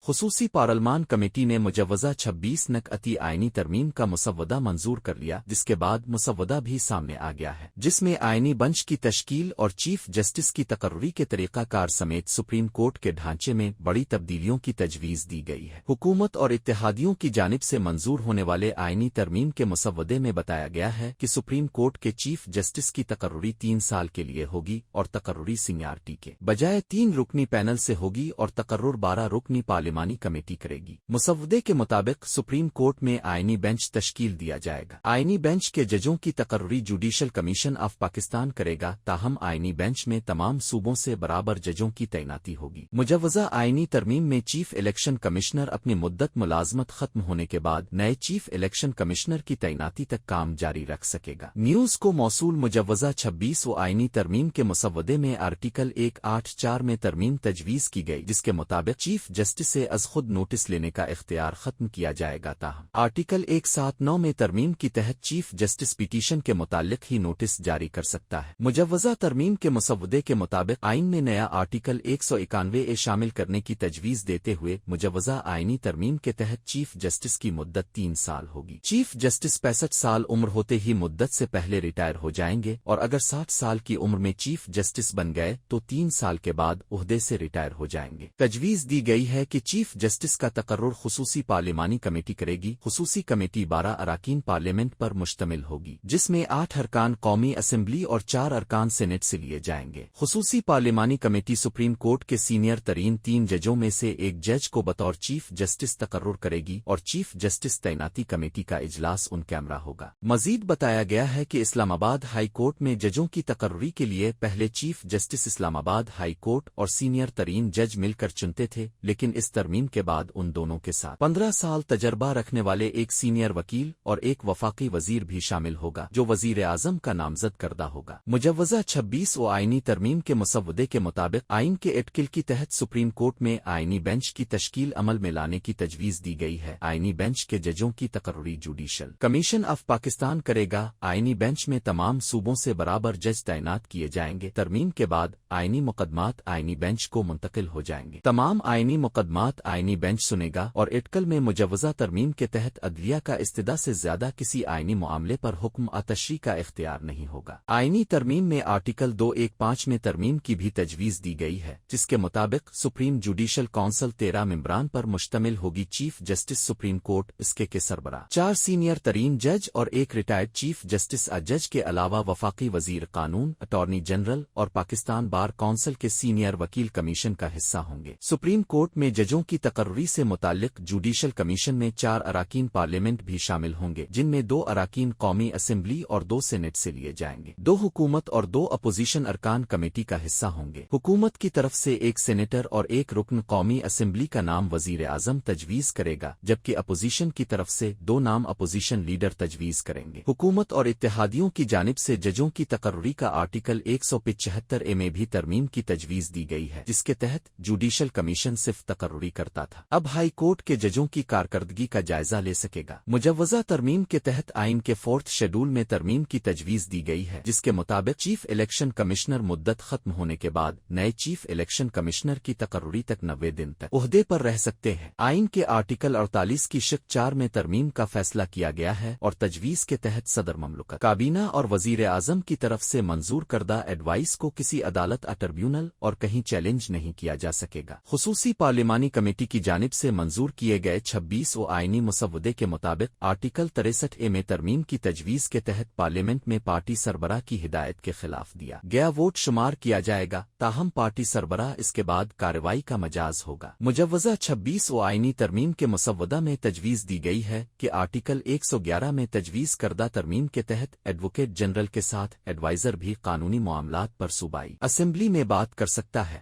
خصوصی پارلمان کمیٹی نے مجوزہ 26 نکعتی آئینی ترمیم کا مسودہ منظور کر لیا، جس کے بعد مسودہ بھی سامنے آ گیا ہے، جس میں آئینی بنچ کی تشکیل اور چیف جسٹس کی تقرری کے طریقہ کار سمیت سپریم کورٹ کے ڈھانچے میں بڑی تبدیلیوں کی تجویز دی گئی ہے۔ حکومت اور اتحادیوں کی جانب سے منظور ہونے والے آئینی ترمیم کے مسودے میں بتایا گیا ہے کہ سپریم کورٹ کے چیف جسٹس کی تقرری 3 سال کے لیے ہوگی اور تقرری سینیارٹی کے بجائے 3 رکنی پینل سے ہوگی اور تقرر 12 رکنی پارلیمانی کمیٹی کرے گی۔ مسودے کے مطابق سپریم کورٹ میں آئینی بینچ تشکیل دیا جائے گا۔ آئینی بینچ کے ججوں کی تقرری جوڈیشل کمیشن آف پاکستان کرے گا، تاہم آئینی بینچ میں تمام صوبوں سے برابر ججوں کی تعیناتی ہوگی۔ مجوزہ آئینی ترمیم میں چیف الیکشن کمشنر اپنی مدت ملازمت ختم ہونے کے بعد نئے چیف الیکشن کمشنر کی تعیناتی تک کام جاری رکھ سکے گا۔ نیوز کو موصول مجوزہ 26 آئینی ترمیم کے مسودے میں آرٹیکل 184 میں ترمیم تجویز کی گئی، جس کے مطابق چیف جسٹس سے از خود نوٹس لینے کا اختیار ختم کیا جائے گا، تاہم آرٹیکل 179 میں ترمیم کی تحت چیف جسٹس پیٹیشن کے متعلق ہی نوٹس جاری کر سکتا ہے۔ مجوزہ ترمیم کے مسودے کے مطابق آئین میں نیا آرٹیکل 191 شامل کرنے کی تجویز دیتے ہوئے مجوزہ آئینی ترمیم کے تحت چیف جسٹس کی مدت 3 سال ہوگی۔ چیف جسٹس 65 سال عمر ہوتے ہی مدت سے پہلے ریٹائر ہو جائیں گے، اور اگر 60 سال کی عمر میں چیف جسٹس بن گئے تو 3 سال کے بعد عہدے سے ریٹائر ہو جائیں گے۔ تجویز دی گئی ہے کہ چیف جسٹس کا تقرر خصوصی پارلیمانی کمیٹی کرے گی۔ خصوصی کمیٹی 12 اراکین پارلیمنٹ پر مشتمل ہوگی، جس میں 8 ارکان قومی اسمبلی اور 4 ارکان سینٹ سے لیے جائیں گے۔ خصوصی پارلیمانی کمیٹی سپریم کورٹ کے سینئر ترین 3 ججوں میں سے ایک جج کو بطور چیف جسٹس تقرر کرے گی، اور چیف جسٹس تعیناتی کمیٹی کا اجلاس ان کیمرہ ہوگا۔ مزید بتایا گیا ہے کہ اسلام آباد ہائی کورٹ میں ججوں کی تقرری کے لیے پہلے چیف جسٹس اسلام آباد ہائی کورٹ اور سینئر ترین جج مل کر چنتے تھے، لیکن اس ترمیم کے بعد ان دونوں کے ساتھ 15 سال تجربہ رکھنے والے ایک سینئر وکیل اور ایک وفاقی وزیر بھی شامل ہوگا، جو وزیر اعظم کا نامزد کردہ ہوگا۔ مجوزہ 26 آئینی ترمیم کے مسودے کے مطابق آئین کے ایرٹیکل کے تحت سپریم کورٹ میں آئینی بینچ کی تشکیل عمل میں لانے کی تجویز دی گئی ہے۔ آئینی بینچ کے ججوں کی تقرری جوڈیشل کمیشن آف پاکستان کرے گا۔ آئینی بینچ میں تمام صوبوں سے برابر جج تعینات کیے جائیں گے۔ ترمیم کے بعد آئینی مقدمات آئینی بینچ کو منتقل ہو جائیں گے۔ تمام آئینی مقدمات آئینی بینچ سنے گا، اور ایرٹیکل میں مجوزہ ترمیم کے تحت عدلیہ کا استدعا سے زیادہ کسی آئینی معاملے پر حکم تشریح کا اختیار نہیں ہوگا۔ آئینی ترمیم میں آرٹیکل 215 میں ترمیم کی بھی تجویز دی گئی ہے، جس کے مطابق سپریم جوڈیشل کونسل 13 ممبران پر مشتمل ہوگی۔ چیف جسٹس سپریم کورٹ، اس کے سربراہ 4 سینئر ترین جج اور ایک ریٹائرڈ چیف جسٹس جج کے علاوہ وفاقی وزیر قانون، اٹارنی جنرل اور پاکستان بار کونسل کے سینئر وکیل کمیشن کا حصہ ہوں گے۔ سپریم کورٹ میں ججوں کی تقرری سے متعلق جوڈیشل کمیشن میں 4 اراکین پارلیمنٹ بھی شامل ہوں گے، جن میں 2 اراکین قومی اسمبلی اور 2 سینٹ سے لیے جائیں گے۔ 2 حکومت اور 2 اپوزیشن ارکان کمیٹی کا حصہ ہوں گے۔ حکومت کی طرف سے 1 سینیٹر اور 1 رکن قومی اسمبلی کا نام وزیر اعظم تجویز کرے گا، جبکہ اپوزیشن کی طرف سے 2 نام اپوزیشن لیڈر تجویز کریں گے۔ حکومت اور اتحادیوں کی جانب سے ججوں کی تقرری کا آرٹیکل 175 میں بھی ترمیم کی تجویز دی گئی ہے، جس کے تحت جوڈیشل کمیشن صرف تقرری کرتا تھا، اب ہائی کورٹ کے ججوں کی کارکردگی کا جائزہ لے سکے گا۔ مجوزہ ترمیم کے تحت آئین کے 4 شیڈول میں ترمیم کی تجویز دی گئی ہے، جس کے مطابق چیف الیکشن کمشنر مدت ختم ہونے کے بعد نئے چیف الیکشن کمشنر کی تقرری تک 90 دن تک عہدے پر رہ سکتے ہیں۔ آئین کے آرٹیکل 48 کی شق 4 میں ترمیم کا فیصلہ کیا گیا ہے، اور تجویز کے تحت صدر مملکت، کابینہ اور وزیر اعظم کی طرف سے منظور کردہ ایڈوائس کو کسی عدالت ٹربیونل اور کہیں چیلنج نہیں کیا جا سکے گا۔ خصوصی پارلیمانی کمیٹی کی جانب سے منظور کیے گئے 26 آئینی مسودے کے مطابق آرٹیکل 63 میں ترمیم کی تجویز کے تحت پارلیمنٹ میں پارٹی سربراہ کی ہدایت کے خلاف دیا گیا ووٹ شمار کیا جائے گا، تاہم پارٹی سربراہ اس کے بعد کارروائی کا مجاز ہوگا۔ مجوزہ 26 آئینی ترمیم کے مسودہ میں تجویز دی گئی ہے کہ آرٹیکل 111 میں تجویز کردہ ترمیم کے تحت ایڈوکیٹ جنرل کے ساتھ ایڈوائزر بھی قانونی معاملات پر صوبائی اسمبلی میں بات کر سکتا ہے۔